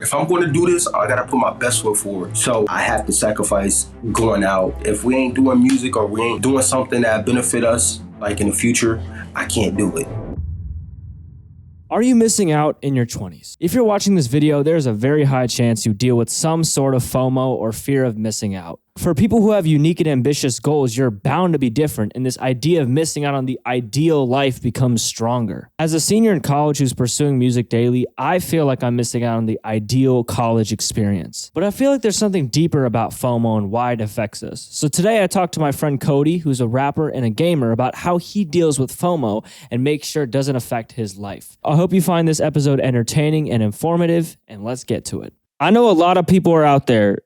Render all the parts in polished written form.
If I'm going to do this, I got to put my best foot forward. So I have to sacrifice going out. If we ain't doing music or we ain't doing something that benefit us, like in the future, I can't do it. Are you missing out in your 20s? If you're watching this video, there's a very high chance you deal with some sort of FOMO or fear of missing out. For people who have unique and ambitious goals, you're bound to be different, and this idea of missing out on the ideal life becomes stronger. As a senior in college who's pursuing music daily, I feel like I'm missing out on the ideal college experience. But I feel like there's something deeper about FOMO and why it affects us. So today I talked to my friend Cody, who's a rapper and a gamer, about how he deals with FOMO and makes sure it doesn't affect his life. I hope you find this episode entertaining and informative, and let's get to it. I know a lot of people are out there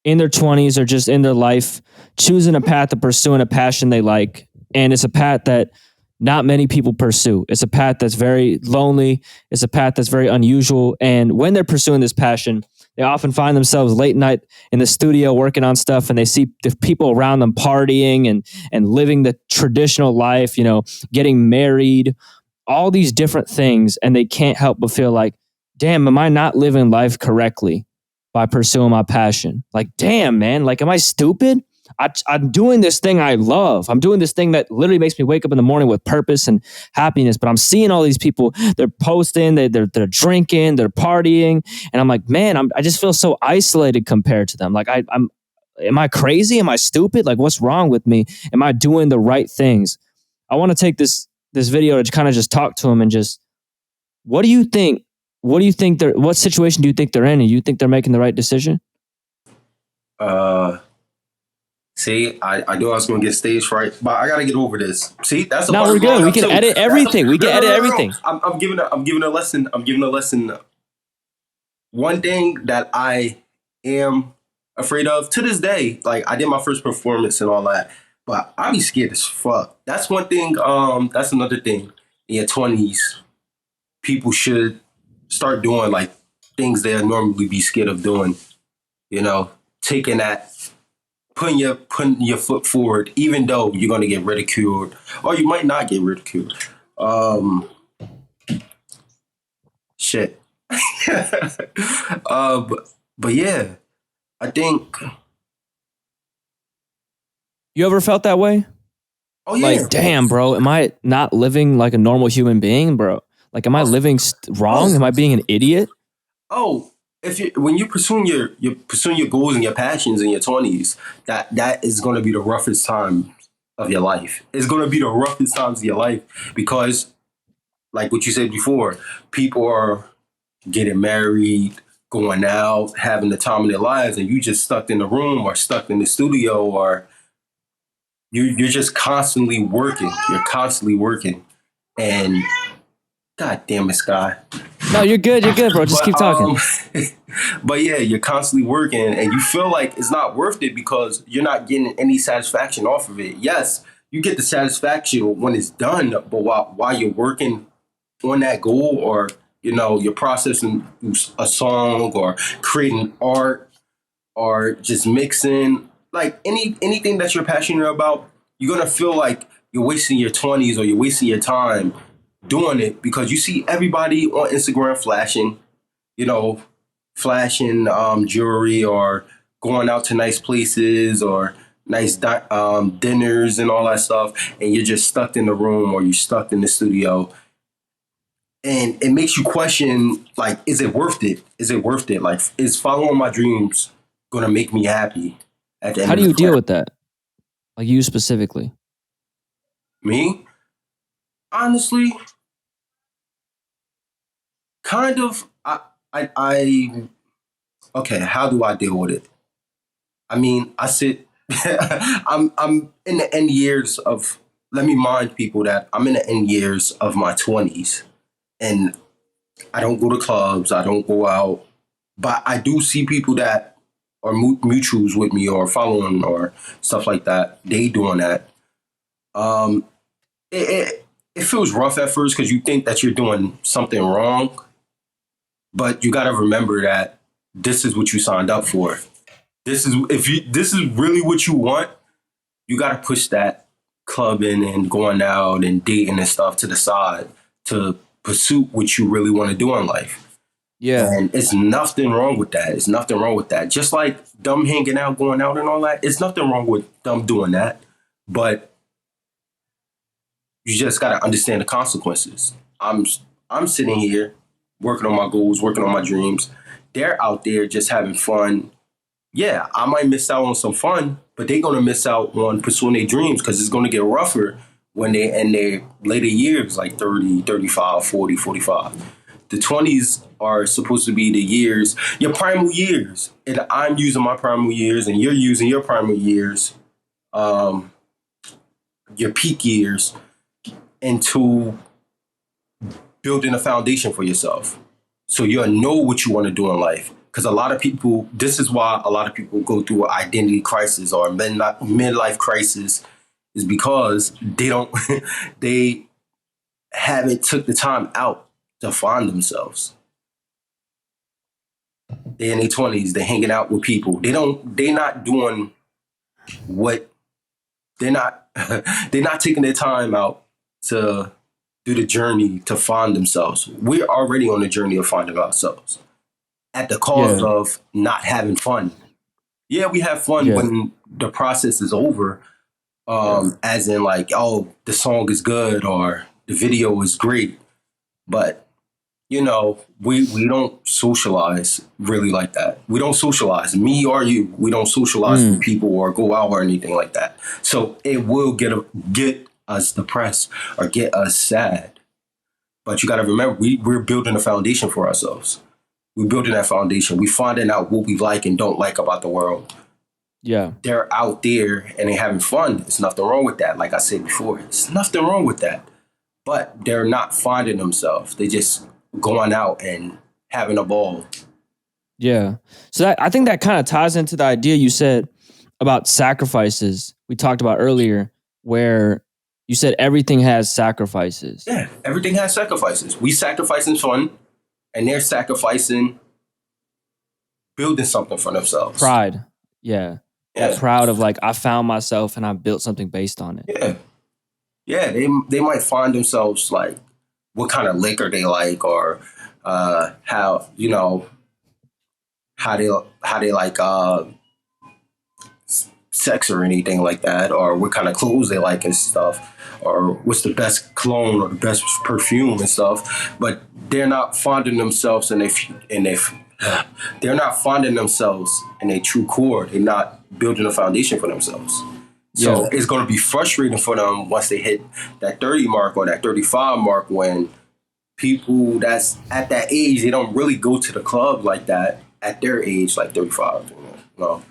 in their 20s or just in their life choosing a path of pursuing a passion they like, and it's a path that not many people pursue. It's a path that's very lonely. It's a path that's very unusual, and when they're pursuing this passion, they often find themselves late night in the studio working on stuff, and they see the people around them partying and living the traditional life, getting married, all these different things, and they can't help but feel like, damn, am I not living life correctly by pursuing my passion? Like, damn, man, like, am I stupid? I'm doing this thing I love. I'm doing this thing that literally makes me wake up in the morning with purpose and happiness. But I'm seeing all these people, they're posting, they're drinking, they're partying. And I'm like, man, I just feel so isolated compared to them. Like, am I crazy? Am I stupid? Like, what's wrong with me? Am I doing the right things? I want to take this video to kind of just talk to them and just, what do you think? What situation do you think they're in? And you think they're making the right decision? See, I knew I was going to get stage fright, but I got to get over this. See, that's the No, part we're good. We can too. edit everything. We can edit everything. I'm giving a lesson. I'm giving a lesson. One thing that I am afraid of to this day, like I did my first performance and all that, but I be scared as fuck. That's one thing. That's another thing. In your 20s, people should start doing like things they'll normally be scared of doing. Taking that, putting your foot forward, even though you're gonna get ridiculed, or you might not get ridiculed. Shit. But yeah, I think. You ever felt that way? Oh yeah. Like, damn, bro, am I not living like a normal human being, bro? Like, am I living wrong? Am I being an idiot? Oh, when you're pursuing your goals and your passions in your 20s, that is going to be the roughest time of your life. It's going to be the roughest times of your life because, like what you said before, people are getting married, going out, having the time of their lives, and you just stuck in the room or stuck in the studio, or you're just constantly working. You're constantly working, and God damn it, Sky. No, you're good, bro. Just keep talking. But yeah, you're constantly working and you feel like it's not worth it because you're not getting any satisfaction off of it. Yes, you get the satisfaction when it's done, but while you're working on that goal, or you're processing a song or creating art or just mixing, like anything that you're passionate about, you're gonna feel like you're wasting your 20s or you're wasting your time doing it because you see everybody on Instagram flashing jewelry or going out to nice places or nice dinners and all that stuff, and you're just stuck in the room or you're stuck in the studio, and it makes you question, like, is it worth it? Is it worth it? Like, is following my dreams gonna make me happy at the end? How do you deal with that? Like, you specifically? Me? Honestly, kind of. Okay, how do I deal with it? I mean, I sit. I'm in the end years of. Let me remind people that I'm in the end years of my 20s, and I don't go to clubs. I don't go out, but I do see people that are mutuals with me or following or stuff like that. They doing that. It feels rough at first because you think that you're doing something wrong. But you got to remember that this is what you signed up for. This is really what you want, you got to push that clubbing and going out and dating and stuff to the side to pursue what you really want to do in life. Yeah. And it's nothing wrong with that. It's nothing wrong with that. Just like them hanging out, going out and all that, it's nothing wrong with them doing that. But you just gotta understand the consequences. I'm sitting here working on my goals, working on my dreams. They're out there just having fun. Yeah, I might miss out on some fun, but they're gonna miss out on pursuing their dreams because it's gonna get rougher when they're in their later years, like 30, 35, 40, 45. The 20s are supposed to be the years, your primal years. And I'm using my primal years and you're using your primal years, um, your peak years, into building a foundation for yourself. So you'll know what you want to do in life. Because a lot of people, this is why a lot of people go through an identity crisis or midlife crisis, is because they don't, they haven't took the time out to find themselves. They're in their 20s, they're hanging out with people. They're not doing what, they're not, they're not taking their time out to do the journey to find themselves. We're already on the journey of finding ourselves at the cost of not having fun. Yeah, we have fun when the process is over, as in like, oh, the song is good or the video is great. But, you know, we don't socialize really like that. We don't socialize. Me or you, we don't socialize with people or go out or anything like that. So it will get us depressed or get us sad. But you got to remember, we're building a foundation for ourselves. We're building that foundation. We're finding out what we like and don't like about the world. Yeah. They're out there and they're having fun. There's nothing wrong with that. Like I said before, there's nothing wrong with that. But they're not finding themselves. They just going out and having a ball. Yeah. So I think that kind of ties into the idea you said about sacrifices we talked about earlier, where you said everything has sacrifices. Yeah, everything has sacrifices. We sacrificing fun, and they're sacrificing building something for themselves. Pride. Yeah. That proud of like, I found myself and I built something based on it. Yeah. Yeah, they might find themselves like what kind of liquor they like, or how, you know, how they like sex or anything like that, or what kind of clothes they like and stuff, or what's the best cologne or the best perfume and stuff. But they're not finding themselves they're not finding themselves in a true core. They're not building a foundation for themselves. So it's going to be frustrating for them once they hit that 30 mark or that 35 mark, when people that's at that age, they don't really go to the club like that at their age, like 35. You know?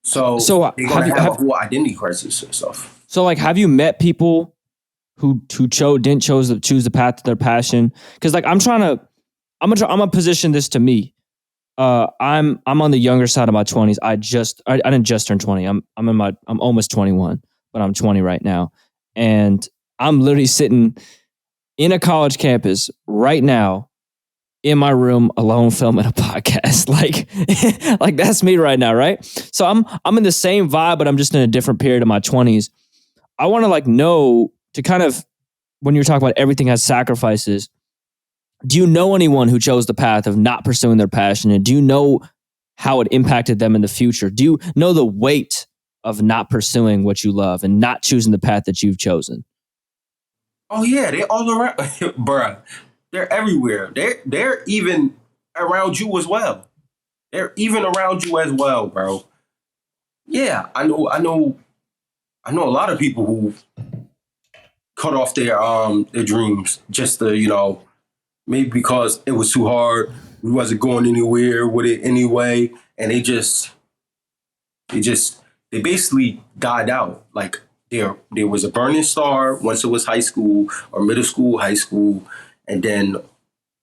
So they're going to have a whole identity crisis and stuff. So like, have you met people who didn't choose the path to their passion? Because like I'm gonna position this to me. I'm on the younger side of my 20s. I didn't just turn 20. I'm almost 21, but I'm 20 right now. And I'm literally sitting in a college campus right now in my room alone filming a podcast. Like that's me right now, right? So I'm in the same vibe, but I'm just in a different period of my 20s. I want to like know to kind of, when you're talking about everything has sacrifices, do you know anyone who chose the path of not pursuing their passion? And do you know how it impacted them in the future? Do you know the weight of not pursuing what you love and not choosing the path that you've chosen? Oh yeah, they're all around, bruh. They're everywhere. They're even around you as well. They're even around you as well, bro. Yeah, I know a lot of people who cut off their dreams just to, you know, maybe because it was too hard. We wasn't going anywhere with it anyway, and they basically died out. Like there was a burning star once it was high school or middle school, high school, and then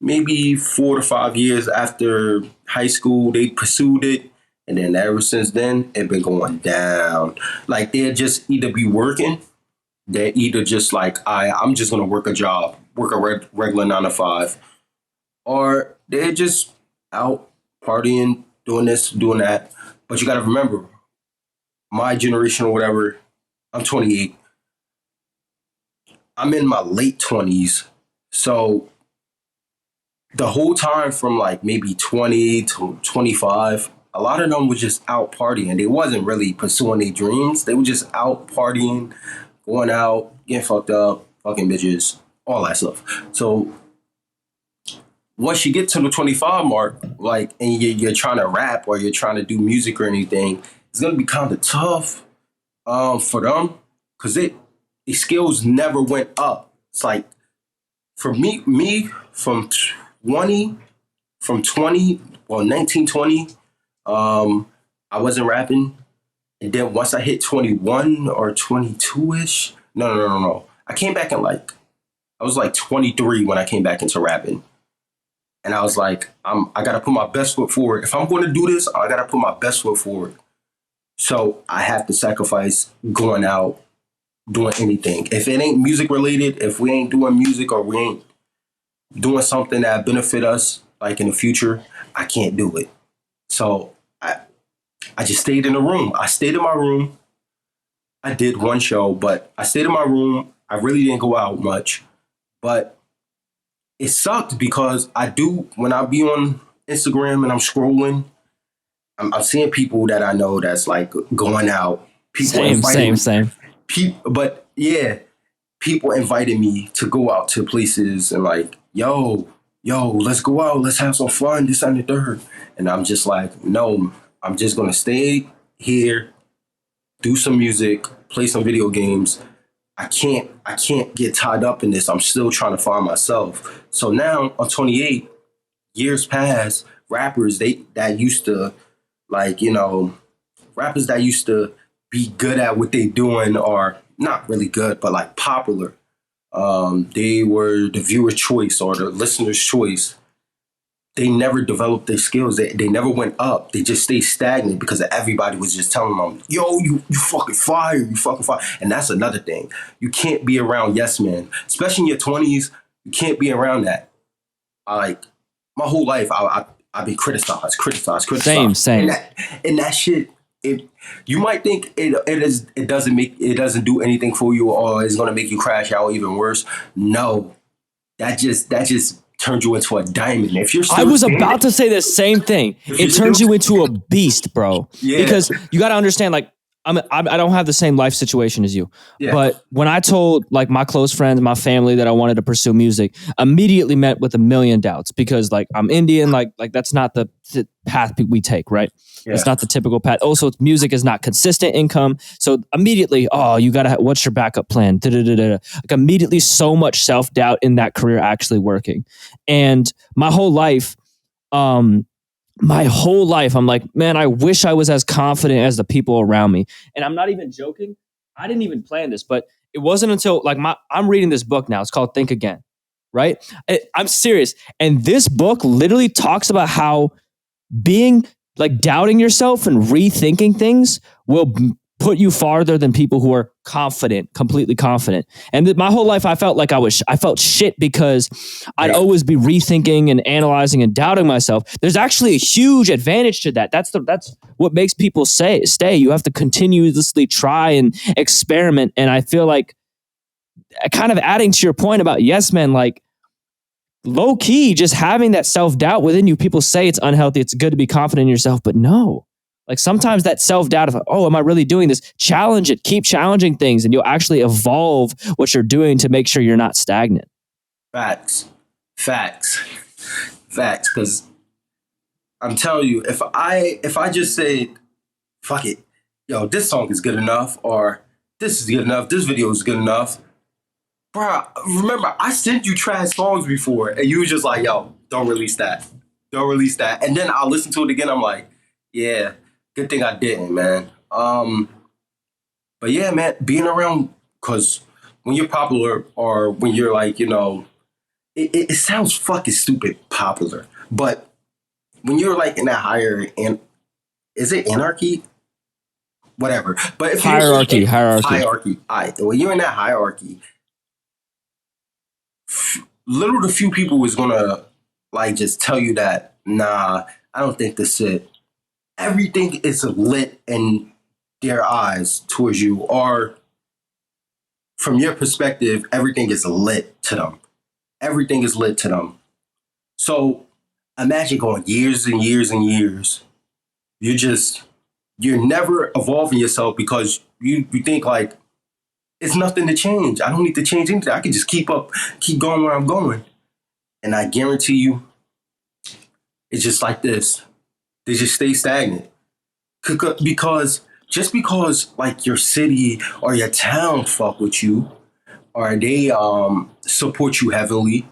maybe 4 to 5 years after high school, they pursued it. And then ever since then, it's been going down. Like they'll just either be working, they're either just like, I'm just going to work a job, work a regular 9 to 5, or they're just out partying, doing this, doing that. But you got to remember, my generation or whatever, I'm 28. I'm in my late 20s. So the whole time from like maybe 20 to 25, a lot of them was just out partying. They wasn't really pursuing their dreams. They were just out partying, going out, getting fucked up, fucking bitches, all that stuff. So once you get to the 25 mark, like, and you're trying to rap or you're trying to do music or anything, it's gonna be kind of tough for them because the skills never went up. It's like for me from 20, from 20, well, 1920, I wasn't rapping. And then once I hit 21 or 22 ish, no. I came back in like, I was like 23 when I came back into rapping. And I was like, I got to put my best foot forward. If I'm going to do this, I got to put my best foot forward. So I have to sacrifice going out, doing anything. If it ain't music related, if we ain't doing music or we ain't doing something that benefit us, like in the future, I can't do it. So I just stayed in the room. I stayed in my room. I did one show, but I stayed in my room. I really didn't go out much. But it sucked because when I be on Instagram and I'm scrolling, I'm seeing people that I know that's like going out. People Same. But yeah, people invited me to go out to places and like, yo, let's go out. Let's have some fun. This and the third. And I'm just like, no, I'm just going to stay here, do some music, play some video games. I can't get tied up in this. I'm still trying to find myself. So now I'm 28, years pass, rappers that used to like, rappers that used to be good at what they doing are not really good, but like popular. They were the viewer choice or the listener's choice. They never developed their skills. They never went up. They just stayed stagnant because everybody was just telling them, yo, you fucking fire, you fucking fire. And that's another thing. You can't be around yes men, especially in your 20s. You can't be around that. Like my whole life, I've been criticized. Same. And that shit, you might think it doesn't do anything for you or it's gonna make you crash out even worse. No, that just turns you into a diamond. If you're I was about to say the same thing. It turns you into a beast, bro. Yeah. Because you got to understand, like, I don't have the same life situation as you. Yeah. But when I told like my close friends, my family that I wanted to pursue music, immediately met with a million doubts because like I'm Indian, like that's not the path we take, right? Yeah. It's not the typical path. Also, music is not consistent income. So immediately, you got to, what's your backup plan? Like immediately so much self-doubt in that career actually working. And my whole life, I'm like, man, I wish I was as confident as the people around me. And I'm not even joking. I didn't even plan this, but it wasn't until like I'm reading this book now. It's called Think Again, right? I'm serious. And this book literally talks about how being like doubting yourself and rethinking things will put you farther than people who are confident, completely confident. And my whole life, I felt like I felt shit because I'd always be rethinking and analyzing and doubting myself. There's actually a huge advantage to that. That's what makes people stay. You have to continuously try and experiment. And I feel like kind of adding to your point about yes men, like low key, just having that self-doubt within you. People say it's unhealthy. It's good to be confident in yourself, but no. Like sometimes that self-doubt of, am I really doing this? Challenge it. Keep challenging things and you'll actually evolve what you're doing to make sure you're not stagnant. Facts. Because I'm telling you, if I just say, fuck it, yo, this song is good enough, or this is good enough, this video is good enough, bro, remember, I sent you trash songs before, and you were just like, yo, don't release that. And then I'll listen to it again, I'm like, yeah, good thing I didn't, man. But yeah, man, being around, because when you're popular, or when you're like, it sounds fucking stupid popular, but when you're like in that higher, and is it anarchy? Whatever. But if hierarchy. When you're in that hierarchy, little to few people is gonna like just tell you that, nah, I don't think this it. Everything is lit in their eyes towards you, or from your perspective, everything is lit to them. So imagine going years and years and years. You're never evolving yourself because you think like it's nothing to change. I don't need to change anything. I can just keep going where I'm going. And I guarantee you, it's just like this. They just stay stagnant. Because just because like your city or your town fuck with you or they support you heavily,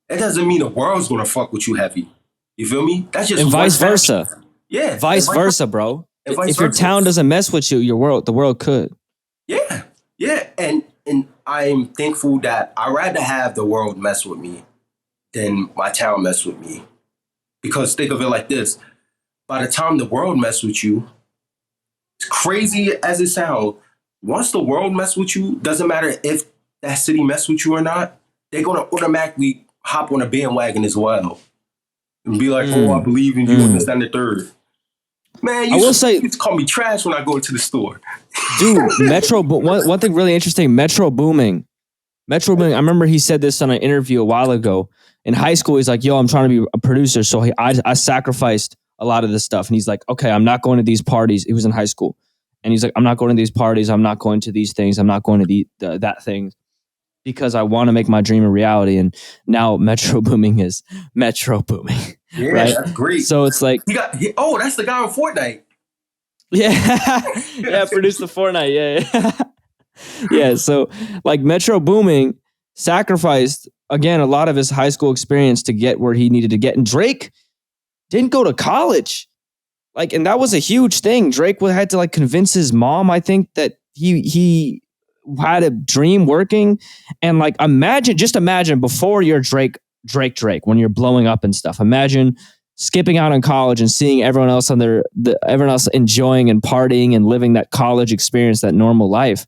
it doesn't mean the world's gonna fuck with you heavy. You feel me? That's just And vice one versa. factor. Yeah. Vice versa, bro. And vice If your versa. town doesn't mess with you, the world could. Yeah. Yeah. And I'm thankful that I'd rather have the world mess with me than my town mess with me. Because think of it like this. By the time the world mess with you, as crazy as it sounds, once the world mess with you, doesn't matter if that city mess with you or not, they're gonna automatically hop on a bandwagon as well. And be like, oh, I believe in you and this, that, and the third. Man, you used to call me trash when I go into the store. Dude, one thing really interesting, Metro Booming. I remember he said this on an interview a while ago. In high school, he's like, yo, I'm trying to be a producer. So I sacrificed a lot of this stuff. And he's like, okay, I'm not going to these parties. He was in high school. And he's like, I'm not going to these parties. I'm not going to these things. I'm not going to that thing because I want to make my dream a reality. And now Metro Booming is Metro Booming. Yeah, right? That's great. So it's like, that's the guy on Fortnite. Yeah, produced the Fortnite. Yeah. Yeah. So like Metro Booming sacrificed again a lot of his high school experience to get where he needed to get. And Drake didn't go to college. Like, and that was a huge thing. Drake had to like convince his mom, I think, that he had a dream working. And like imagine before you're Drake, when you're blowing up and stuff. Imagine skipping out on college and seeing everyone else everyone else enjoying and partying and living that college experience, that normal life.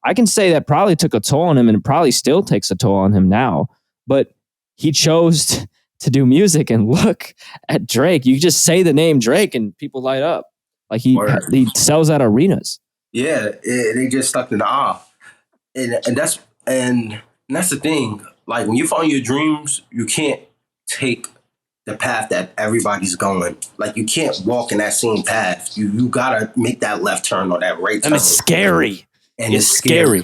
I can say that probably took a toll on him, and it probably still takes a toll on him now. But he chose to do music, and look at Drake. You just say the name Drake and people light up. Like he sells out arenas. Yeah, they just stuck in the awe. And that's the thing. Like when you follow your dreams, you can't take the path that everybody's going. Like you can't walk in that same path. You gotta make that left turn or that right turn. And it's scary. And it's scary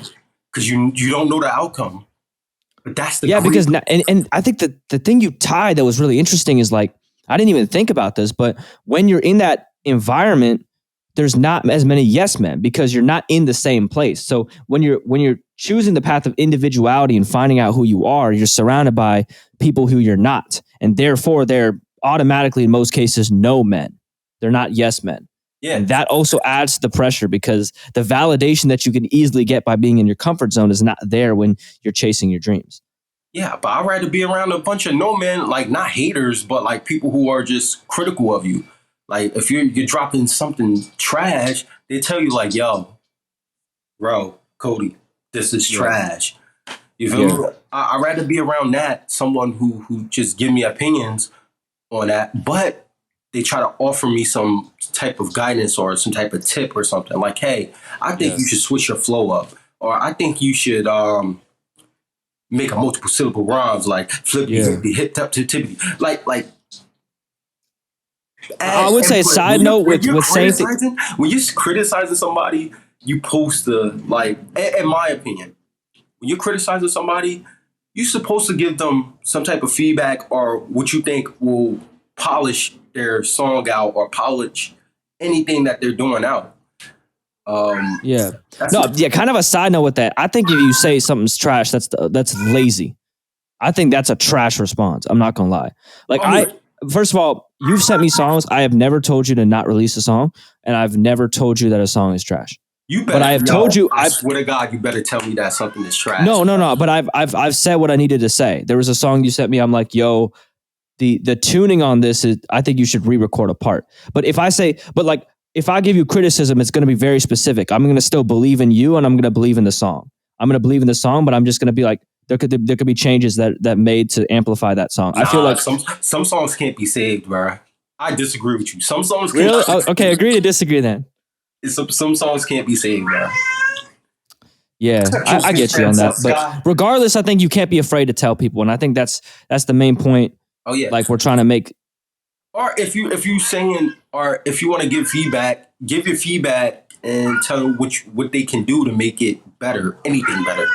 because you don't know the outcome. But that's the because and I think that the thing you tied that was really interesting is like I didn't even think about this, but when you're in that environment, there's not as many yes men because you're not in the same place. So when you're choosing the path of individuality and finding out who you are, you're surrounded by people who you're not, and therefore they're automatically in most cases no men. They're not yes men. Yeah. And that also adds to the pressure because the validation that you can easily get by being in your comfort zone is not there when you're chasing your dreams. Yeah, but I'd rather be around a bunch of no men, like not haters, but like people who are just critical of you. Like if you're dropping something trash, they tell you like, yo, bro, Cody, this is trash. You feel me? I'd rather be around someone who just give me opinions on that, but they try to offer me some type of guidance or some type of tip or something. Like, hey, I think you should switch your flow up. Or I think you should make a multiple syllable rhymes, like flip the hip tap to tippity. Like I would say side note with saying when you're criticizing somebody, you supposed to, like, in my opinion, when you're criticizing somebody, you're supposed to give them some type of feedback or what you think will polish their song out or polish anything that they're doing out. Kind of a side note with that. I think if you say something's trash, that's lazy. I think that's a trash response. I'm not gonna lie. Like first of all, you've sent me songs. I have never told you to not release a song, and I've never told you that a song is trash. You better, but I have told you. I swear to God, you better tell me that something is trash. No. But I've said what I needed to say. There was a song you sent me. I'm like, yo, the tuning on this is. I think you should re-record a part. But if I give you criticism, it's going to be very specific. I'm going to still believe in you, and I'm going to believe in the song. I'm going to believe in the song, but I'm just going to be like, there could be changes that made to amplify that song. I feel like some songs can't be saved, bro. I disagree with you. Some songs can't. Really? Okay, agree to disagree then. Some songs can't be saved, bro. Yeah, I get you on that. But regardless, I think you can't be afraid to tell people, and I think that's the main point. Oh yeah. Like we're trying to make. Or if you saying, or if you want to give feedback, give your feedback and tell what they can do to make it better, anything better.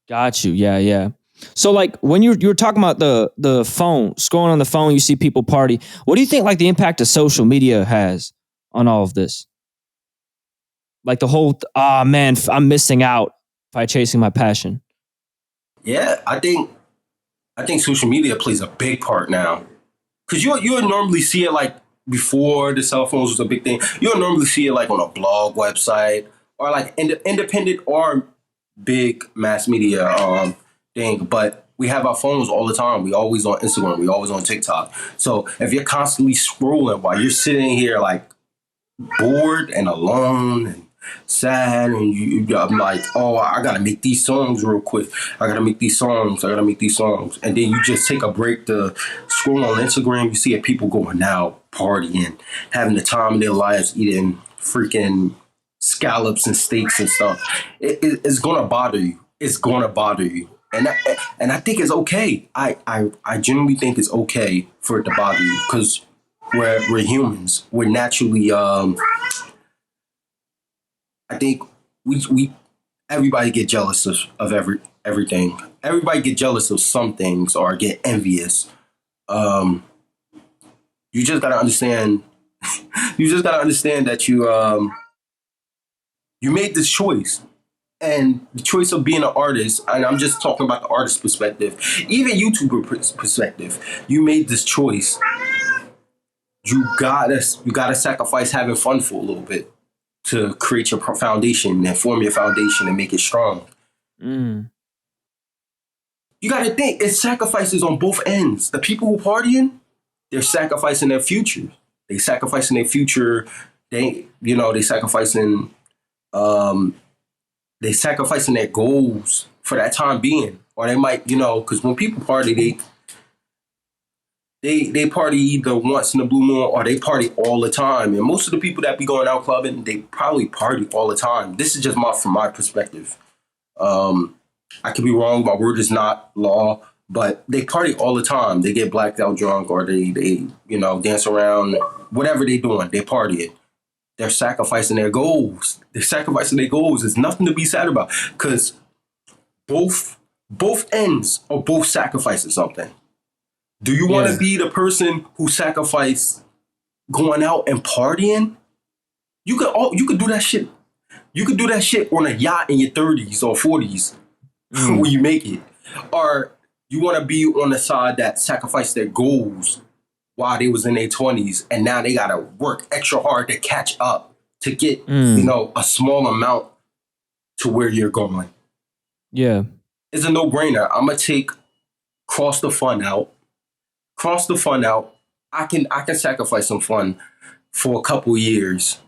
Got you. Yeah. So like when you were talking about the phone, scrolling on the phone, you see people party. What do you think like the impact of social media has on all of this? Like the whole, man, I'm missing out by chasing my passion. Yeah, I think social media plays a big part now. Because you would normally see it like before the cell phones was a big thing. You would normally see it like on a blog website or like independent or big mass media thing. But we have our phones all the time. We always on Instagram. We always on TikTok. So if you're constantly scrolling while you're sitting here like bored and alone and sad, and I'm like, oh, I gotta make these songs real quick. I gotta make these songs. And then you just take a break to scroll on Instagram. You see people going out partying, having the time of their lives, eating freaking scallops and steaks and stuff. It's gonna bother you. It's gonna bother you. And I think it's okay. I genuinely think it's okay for it to bother you because we're humans. We're naturally I think we everybody get jealous of everything. Everybody get jealous of some things or get envious. You just gotta understand. You just gotta understand that you made this choice, and the choice of being an artist. And I'm just talking about the artist perspective, even YouTuber perspective. You made this choice. You gotta sacrifice having fun for a little bit to create your foundation and form your foundation and make it strong. You got to think, it's sacrifices on both ends. The people who partying, they're sacrificing their future. They sacrificing their future. They sacrificing their goals for that time being. Or they might, because when people party, they party either once in a blue moon or they party all the time. And most of the people that be going out clubbing, they probably party all the time. This is just from my perspective. I could be wrong. My word is not law, but they party all the time. They get blacked out drunk or they dance around. Whatever they doing, they partying. They're sacrificing their goals. There's nothing to be sad about because both ends are both sacrificing something. Do you want to be the person who sacrificed going out and partying? You could do that shit. You could do that shit on a yacht in your 30s or 40s when you make it. Or you want to be on the side that sacrificed their goals while they was in their 20s and now they got to work extra hard to catch up to get, a small amount to where you're going. Yeah. It's a no-brainer. I'm going to cross the fun out. I can sacrifice some fun for a couple years.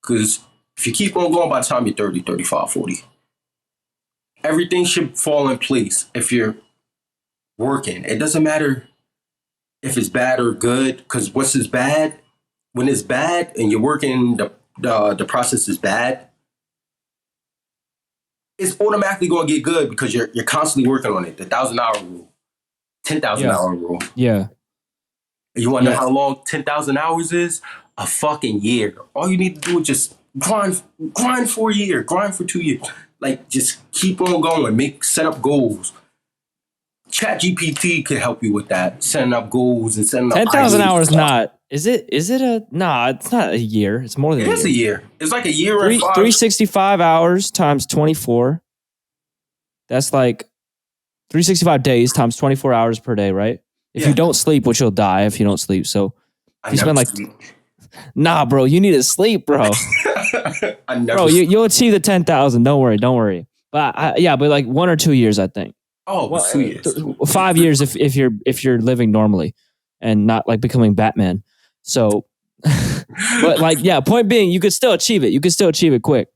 Because if you keep on going by the time you're 30, 35, 40, everything should fall in place if you're working. It doesn't matter if it's bad or good, because when it's bad and you're working, the process is bad, it's automatically going to get good because you're constantly working on it. The 1,000-hour rule. 10,000-hour rule. Yeah. You want to know how long 10,000 hours is? A fucking year. All you need to do is just grind for a year, grind for 2 years. Like, just keep on going. Set up goals. ChatGPT can help you with that. Setting up goals and setting up 10,000 hours. Not is it? It's not a year. It's more than a year. It's like a year. 365 hours times 24. That's like 365 days times 24 hours per day, right? If you don't sleep, which you'll die if you don't sleep. So if you spend nah, bro, you need to sleep, bro. You'll achieve the 10,000. Don't worry. But but like 1 or 2 years, I think. Oh, 2 years. 5 years if you're living normally and not like becoming Batman. So, but point being, you could still achieve it. You could still achieve it quick.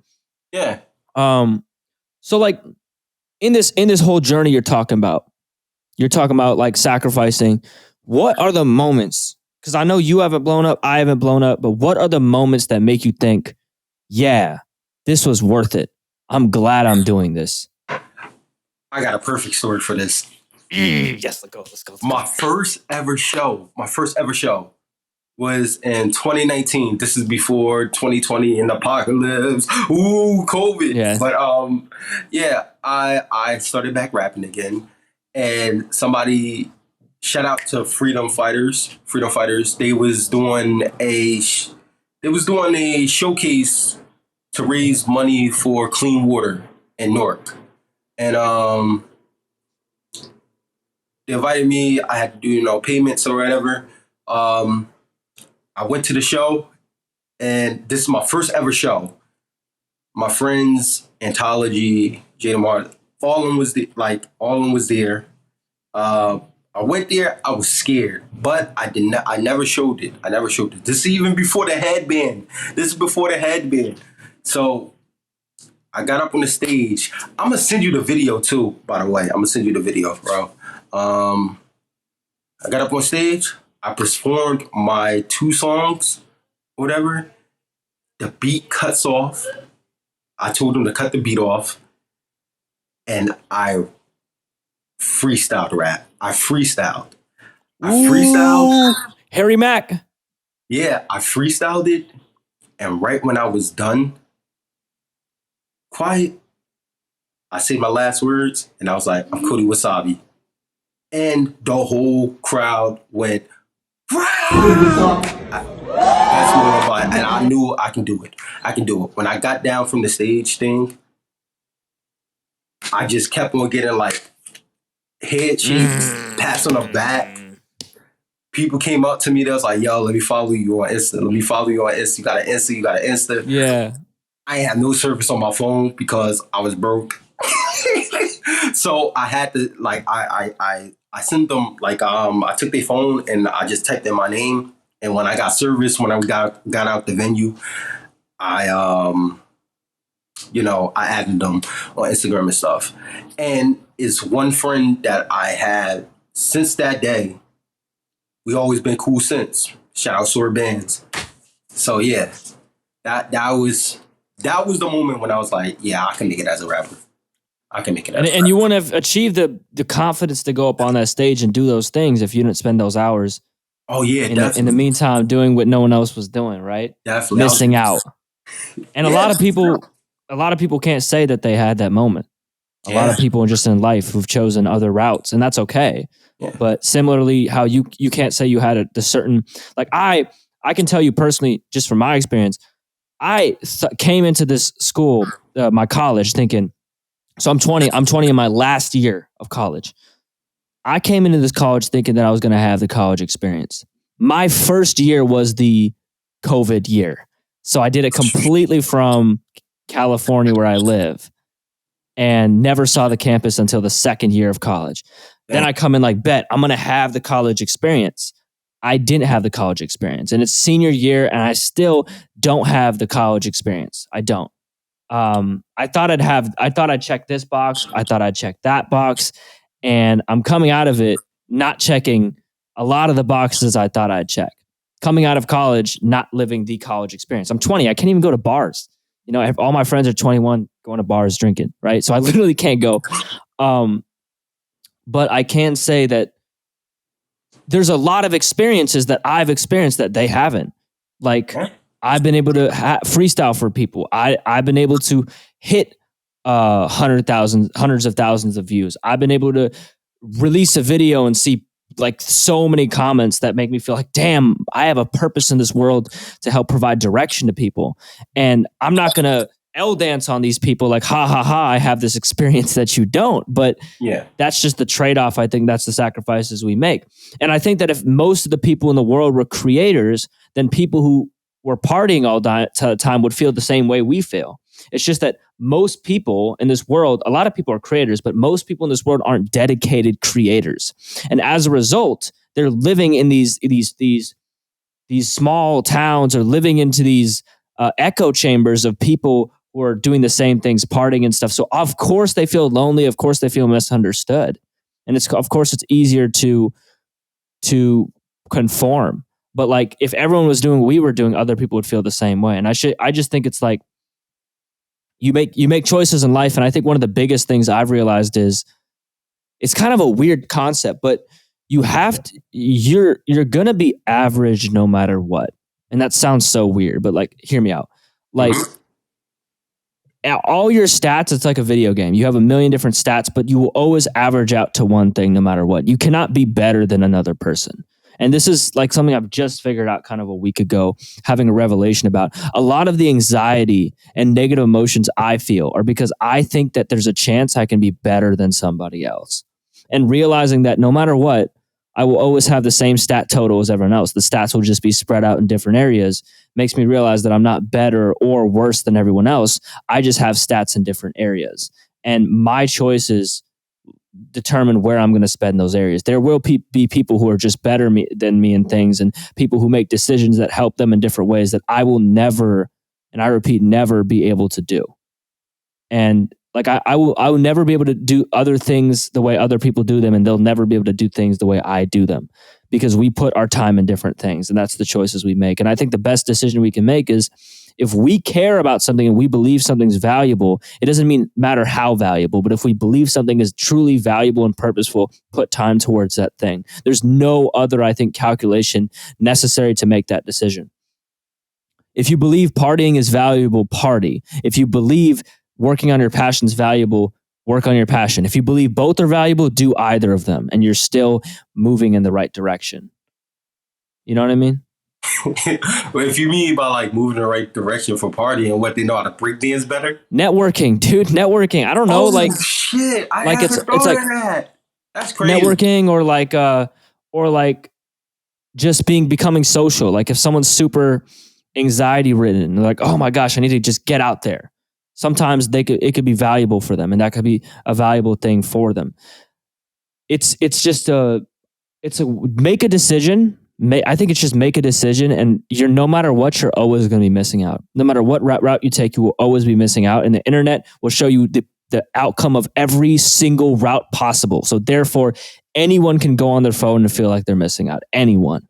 Yeah. So like in this whole journey you're talking about like sacrificing. What are the moments? Because I know you haven't blown up, I haven't blown up, but what are the moments that make you think, yeah, this was worth it? I'm glad I'm doing this. I got a perfect story for this. Yes, let's go. My first ever show was in 2019. This is before 2020 and the apocalypse. Ooh, COVID. Yeah. But yeah, I started back rapping again, and somebody, shout out to Freedom Fighters. They was doing a showcase to raise money for clean water in Newark, and they invited me. I had to do payments or whatever. I went to the show, and this is my first ever show. My friends, Anthology, Jada Martin, all of them was there. I went there. I was scared, but I did not. I never showed it. This is even before the headband. So I got up on the stage. I'm gonna send you the video too. By the way, I'm gonna send you the video, bro. I got up on stage. I performed my 2 songs, whatever. The beat cuts off. I told them to cut the beat off, and I freestyled rap. I freestyled. Harry Mack. Yeah, I freestyled it, and right when I was done, quiet, I said my last words, and I was like, "I'm Cody Wasabi," and the whole crowd went. And I knew I can do it. When I got down from the stage thing, I just kept on getting like head shakes, pats on the back. People came up to me. They was like, "Yo, let me follow you on Insta. You got an Insta. Yeah. I ain't have no service on my phone because I was broke. So I had to I sent them I took their phone and I just typed in my name. And when I got service, when I got out the venue, I I added them on Instagram and stuff. And it's one friend that I had since that day. We always been cool since. Shout out Sword Bands. So yeah, that was the moment when I was like, yeah, I can make it as a rapper. And you wouldn't have achieved the confidence to go up on that stage and do those things if you didn't spend those hours. Oh yeah, in the meantime, doing what no one else was doing, right? Definitely. Missing out. And a lot of people can't say that they had that moment. A lot of people just in life who've chosen other routes, and that's okay. Yeah. But similarly, how you can't say you had a certain, like I can tell you personally, just from my experience, I came into this school, my college, thinking, so I'm 20 in my last year of college. I came into this college thinking that I was going to have the college experience. My first year was the COVID year. So I did it completely from California where I live and never saw the campus until the second year of college. Then I come in like, bet I'm going to have the college experience. I didn't have the college experience, and it's senior year and I still don't have the college experience. I don't. I thought I'd check this box. I thought I'd check that box. And I'm coming out of it not checking a lot of the boxes I thought I'd check. Coming out of college, not living the college experience. I'm 20. I can't even go to bars. All my friends are 21 going to bars drinking, right? So I literally can't go. But I can say that there's a lot of experiences that I've experienced that they haven't. Like, I've been able to freestyle for people. I've been able to hit hundreds of thousands of views. I've been able to release a video and see like so many comments that make me feel like, damn, I have a purpose in this world to help provide direction to people. And I'm not going to L dance on these people like, ha ha ha, I have this experience that you don't. But yeah, that's just the trade-off. I think that's the sacrifices we make. And I think that if most of the people in the world were creators, then people who were partying all the time would feel the same way we feel. It's just that most people in this world, a lot of people are creators, but most people in this world aren't dedicated creators. And as a result, they're living in these small towns or living into these echo chambers of people who are doing the same things, partying and stuff. So of course they feel lonely. Of course they feel misunderstood. And of course it's easier to conform. But like if everyone was doing what we were doing, other people would feel the same way. And I just think it's like, you make choices in life. And I think one of the biggest things I've realized is it's kind of a weird concept, but you're going to be average no matter what. And that sounds so weird, but like, hear me out. Like all your stats, it's like a video game. You have a million different stats, but you will always average out to one thing no matter what. You cannot be better than another person. And this is like something I've just figured out kind of a week ago, having a revelation about. A lot of the anxiety and negative emotions I feel are because I think that there's a chance I can be better than somebody else. And realizing that no matter what, I will always have the same stat total as everyone else. The stats will just be spread out in different areas. Makes me realize that I'm not better or worse than everyone else. I just have stats in different areas. And my choices determine where I'm going to spend those areas. There will be people who are just better than me in things, and people who make decisions that help them in different ways that I will never, and I repeat, never be able to do. And like I will never be able to do other things the way other people do them, and they'll never be able to do things the way I do them, because we put our time in different things, and that's the choices we make. And I think the best decision we can make is if we care about something and we believe something's valuable, it doesn't matter how valuable, but if we believe something is truly valuable and purposeful, put time towards that thing. There's no other, I think, calculation necessary to make that decision. If you believe partying is valuable, party. If you believe working on your passion is valuable, work on your passion. If you believe both are valuable, do either of them, and you're still moving in the right direction. You know what I mean? If you mean by like moving in the right direction for partying and what they know how to break dance better, networking, dude, networking. I don't know, shit. I like it's like that. That's crazy. Networking, or like just becoming social. Like if someone's super anxiety ridden, like, oh my gosh, I need to just get out there. Sometimes it could be valuable for them, and that could be a valuable thing for them. It's make a decision. I think it's just make a decision, and no matter what, you're always going to be missing out. No matter what route you take, you will always be missing out. And the internet will show you the outcome of every single route possible. So therefore, anyone can go on their phone and feel like they're missing out. Anyone.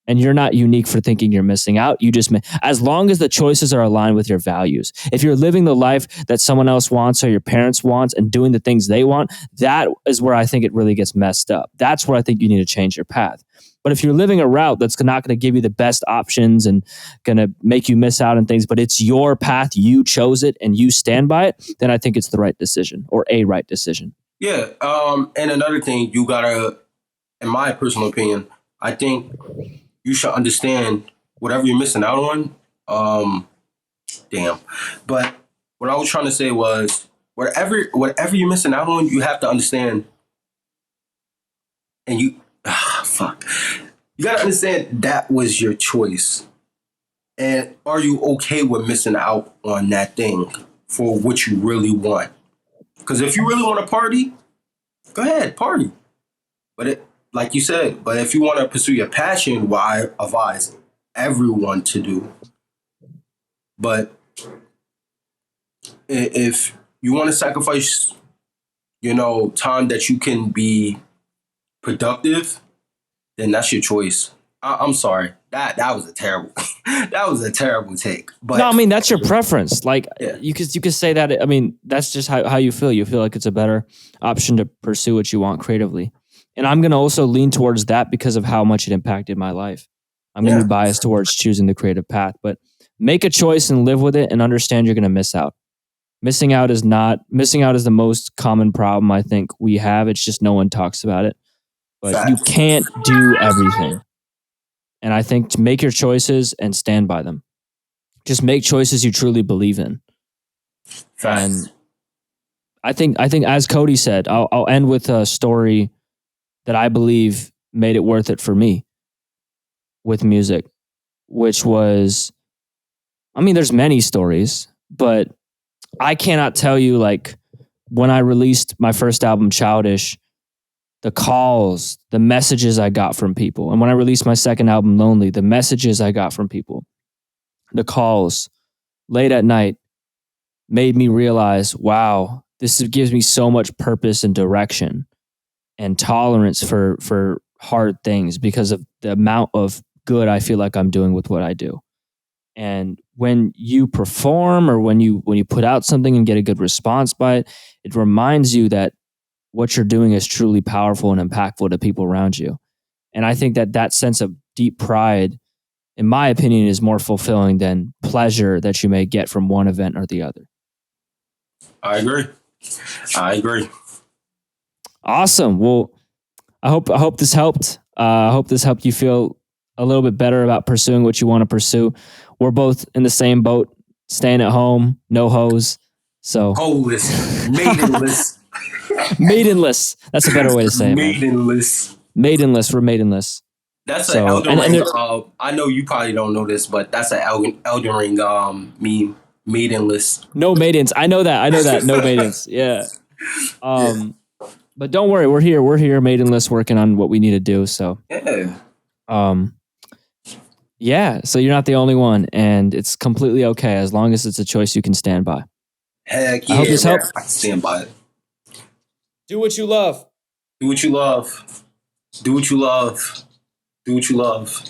And you're not unique for thinking you're missing out. You just, as long as the choices are aligned with your values. If you're living the life that someone else wants or your parents want and doing the things they want, that is where I think it really gets messed up. That's where I think you need to change your path. But if you're living a route that's not going to give you the best options and going to make you miss out on things, but it's your path, you chose it, and you stand by it, then I think it's the right decision, or a right decision. Yeah. And another thing, you gotta, in my personal opinion, I think you should understand whatever you're missing out on. But what I was trying to say was, whatever you're missing out on, you have to understand, and you gotta understand that was your choice. And are you okay with missing out on that thing for what you really want? Because if you really want to party, go ahead, party. But like you said, but if you want to pursue your passion, what I advise everyone to do. But if you want to sacrifice, time that you can be productive, then that's your choice. I'm sorry. That was a terrible that was a terrible take. But no, I mean, that's your preference. Like, yeah. you could say that. I mean, that's just how you feel. You feel like it's a better option to pursue what you want creatively. And I'm going to also lean towards that because of how much it impacted my life. I'm going to be biased towards choosing the creative path, but make a choice and live with it, and understand you're going to miss out. Missing out is the most common problem I think we have. It's just no one talks about it. But you can't do everything. And I think to make your choices and stand by them. Just make choices you truly believe in. And I think as Cody said, I'll end with a story that I believe made it worth it for me with music, which was, I mean, there's many stories, but I cannot tell you, like, when I released my first album, Childish, the calls, the messages I got from people. And when I released my second album, Lonely, the messages I got from people, the calls late at night made me realize, wow, this gives me so much purpose and direction and tolerance for hard things because of the amount of good I feel like I'm doing with what I do. And when you perform or when you put out something and get a good response by it, it reminds you that what you're doing is truly powerful and impactful to people around you. And I think that sense of deep pride, in my opinion, is more fulfilling than pleasure that you may get from one event or the other. I agree. Awesome. Well, I hope this helped. I hope this helped you feel a little bit better about pursuing what you want to pursue. We're both in the same boat, staying at home, no hoes. So Holeless, maidenless. Maidenless. That's a better way to say it, man. Maidenless. Maidenless. We're maidenless. That's So, an Elden and Ring. I know you probably don't know this, but that's an Elden Ring meme. Maidenless. No maidens. I know that. No maidens. Yeah. But don't worry, we're here. We're here, maidenless, working on what we need to do. So yeah. So you're not the only one, and it's completely okay as long as it's a choice you can stand by. Heck yeah, I hope this helped. I can stand by it. Do what you love. Do what you love. Do what you love. Do what you love.